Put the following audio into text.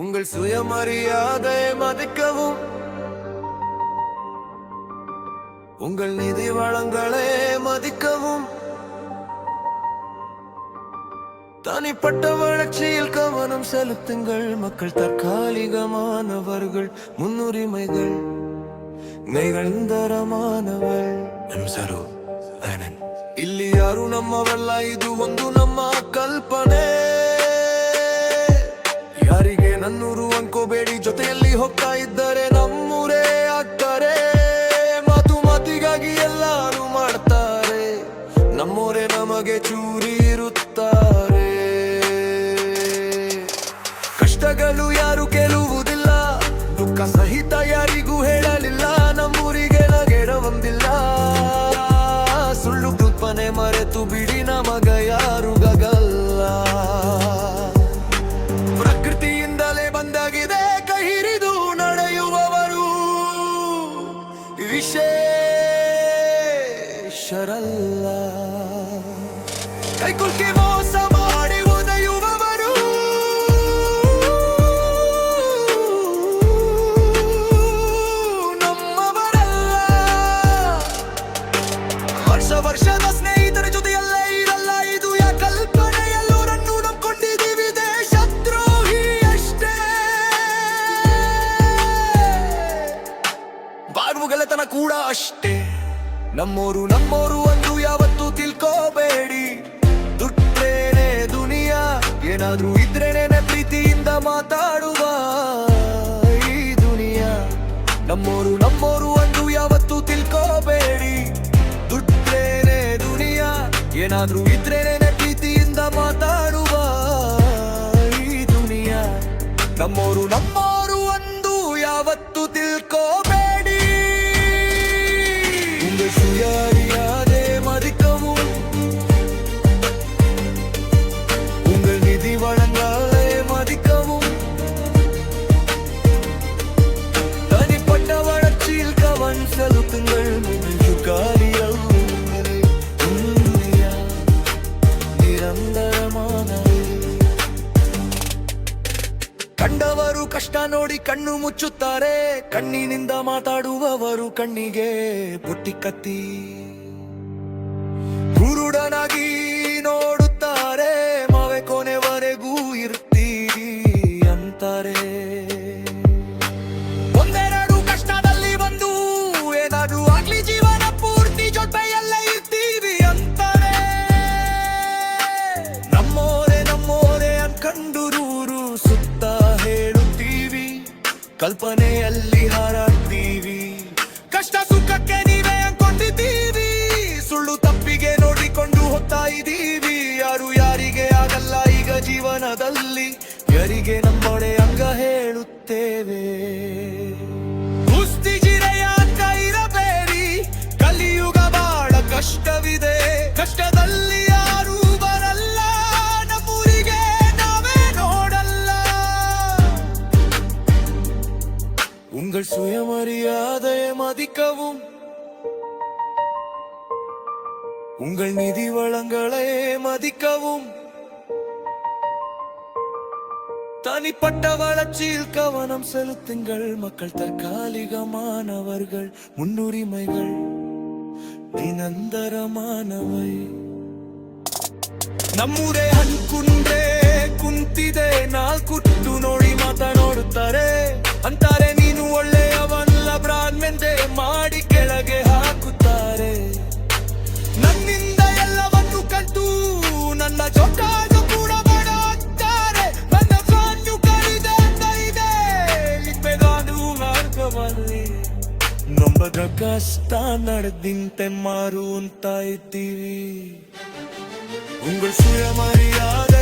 உங்கள் சுயமரியாதை மதிக்கவும், உங்கள் நிதி வளங்களை மதிக்கவும், தனிப்பட்ட வளர்ச்சியில் கவனம் செலுத்துங்கள். மக்கள் தற்காலிகமானவர்கள், முன்னுரிமைகள் நிரந்தரமானவள். ಇಲ್ಲಿ ಯಾರು ನಮ್ಮವಲ್ಲ, ಇದು ಒಂದು ನಮ್ಮ ಕಲ್ಪನೆ. ಯಾರಿಗೆ ನನ್ನೂರು ಅನ್ಕೋಬೇಡಿ, ಜೊತೆಯಲ್ಲಿ ಹೋಗ್ತಾ ಇದ್ದರೆ ನಮ್ಮೂರೇ ಆಗ್ತಾರೆ. ಮಾತು ಮಾತಿಗಾಗಿ ಎಲ್ಲರೂ ಮಾಡ್ತಾರೆ, ನಮ್ಮೋರೇ ನಮಗೆ ಚೂರಿ ಇರುತ್ತಾರೆ. ಕಷ್ಟಗಳು ಯಾರು ಗೆಲ್ಲುವುದಿಲ್ಲ, ದುಃಖ ಸಹಿತ ಯಾರಿಗೂ ಹೇಳಲಿಲ್ಲ. ನಮ್ಮೂರಿಗೆ ನಗೆಡ ಒಂದಿಲ್ಲ, ಸುಳ್ಳು ಕಲ್ಪನೆ ಮರೆತು ಬಿಡಿ, ನಮಗ ಯಾರು ಗಗಲ್ಲ. ಪ್ರಕೃತಿಯಿಂದಲೇ ಬಂದಾಗಿದೆ, ಕೈ ಹಿರಿದು ನಡೆಯುವವರು ವಿಶೇಷರಲ್ಲ. ಕೈಕುಲ್ಕಿ ಮೋಸ ಮಾಡಿ ಒದೆಯುವವರು ನಮ್ಮವರಲ್ಲ. ವರ್ಷದ ಸ್ನೇಹಿತರ ಜೊತೆಯಲ್ಲೇ ಇರಲ್ಲ, ಇದು ಯಾ ಕಲ್ಪನೆ. ಎಲ್ಲರನ್ನೂ ನಂಬ್ಕೊಂಡಿದ್ದೀವಿ, ದೇಶದ್ರೋಹಿ ಅಷ್ಟೇ. ಬಾಳುಗೆಳೆತನ ಕೂಡ ಅಷ್ಟೇ. ನಮ್ಮೋರು ಒಂದು ಯಾವತ್ತೂ ತಿಳ್ಕೋಬೇಡಿ. ದುಡ್ಡೇನೆ ದುನಿಯಾ, ಏನಾದ್ರೂ ಇದ್ರೇನೆ ಪ್ರೀತಿಯಿಂದ ಮಾತಾಡುವ ಈ ದುನಿಯಾ. ನಮ್ಮೋರು ಒಂದು ಯಾವತ್ತೂ ತಿಳ್ಕೋಬೇಡಿ. ದುಡ್ಡೇನೆ ದುನಿಯಾ, ಏನಾದ್ರೂ ಇದ್ರೇನೆ ಪ್ರೀತಿಯಿಂದ ಮಾತಾಡುವ ಈ ದುನಿಯಾ. ನಮ್ಮೋರು ಒಂದು ಯಾವತ್ತೂ ತಿಳ್ಕೋಬೇಡಿ. உங்கள் சுயமரியாதை மதிக்கவும், உங்கள் நிதி வளங்களை மதிக்கவும், தனிப்பட்ட வளர்ச்சியில் கவனம் செலுத்துங்கள். ಕಂಡವರು ಕಷ್ಟ ನೋಡಿ ಕಣ್ಣು ಮುಚ್ಚುತ್ತಾರೆ, ಕಣ್ಣಿನಿಂದ ಮಾತಾಡುವವರು ಕಣ್ಣಿಗೆ ಬುಟ್ಟಿ ಕತ್ತಿ ಕುರುಡನಾಗಿ ನೋಡುತ್ತಾರೆ. ಮಾವೆ ಕೊನೆವರೆಗೂ ಇರ್ತೀರಿ ಅಂತಾರೆ. ಒಂದೆರಡು ಕಷ್ಟದಲ್ಲಿ ಬಂದು ಏನಾದ್ರೂ ಆಗ್ಲಿ, ಜೀವನ ಪೂರ್ತಿ ಜೊತೆಯಲ್ಲೇ ಇರ್ತೀವಿ ಅಂತಾರೆ. ನಮ್ಮೋರೇ ಅನ್ಕಂಡುರೂರು ಸುತ್ತ ಹೇಳುತ್ತೀವಿ, ಕಲ್ಪನೆಯಲ್ಲಿ ಹಾರಾಡ್ತೀವಿ. ಕಷ್ಟ ಸುಖಕ್ಕೆ ನೀವೇ ಅನ್ಕೊಂಡಿದ್ದೀವಿ, ಸುಳ್ಳು ತಪ್ಪಿಗೆ ನೋಡಿಕೊಂಡು ಹೋಗ್ತಾ ಇದ್ದೀವಿ. ಯಾರು ಯಾರಿಗೆ ಆಗಲ್ಲ ಈಗ ಜೀವನದಲ್ಲಿ, ಯಾರಿಗೆ ನಮ್ಮೊಡೆ ಅಂಗ ಹೇಳುತ್ತೇವೆ. ಕುಸ್ತಿ ಜಿರೆಯ ಅಂತ ಇರಬೇಡಿ, ಕಲಿಯುಗ ಬಾಳ ಕಷ್ಟವಿದೆ. ಕಷ್ಟದಲ್ಲಿ ಯಾರೂ ಬರಲ್ಲ, ನಮ್ಮೂರಿಗೆ ನಾವೇ ನೋಡಲ್ಲ. உங்கள் சுயமரியாதை மதிக்கவும், உங்கள் நிதி வளங்களை மதிக்கவும், தனிப்பட்ட வளர்ச்சியில் கவனம் செலுத்துங்கள். மக்கள் தற்காலிகமானவர்கள், முன்னுரிமைகள் ನಿರಂತರಮಾನವೈ. ನಮ್ಮೂರೇ ಅನ್ಕುಂಡ್ರೆ ಕುಂತಿದೆ, ನಾಲ್ಕುಟ್ಟು ನೋಡಿ ಮಾತನಾಡುತ್ತಾರೆ ಅಂತಾರೆ. ನೀನು ಒಳ್ಳೆಯವಲ್ಲ, ಬ್ರಾಂಡ್ ಮೆಂದೆ ಮಾಡಿ ಕೆಳಗೆ ಹಾಕುತ್ತಾರೆ. ನನ್ನಿಂದ ಎಲ್ಲವನ್ನು ಕಟ್ಟು ನನ್ನ ಜೊಕಾಗ ಕೂಡ ಬೇಡ ಅಂತಾರೆ. ನನ್ನ ಫ್ಯಾನ್ಯು ಕರಿದೆ ಅಂತ ಇದೆ, ಲಿಪ್ಪೆಗಾದು ಮಾರ್ಗವಲ್ಲಿ ನಂಬದ ಕಷ್ಟ ನಡೆದಿಂತೆ ಮಾರು ಅಂತ ಇದ್ದೀವಿ. ಉಂಗಳ ಸುಯಮರಿಯಾದ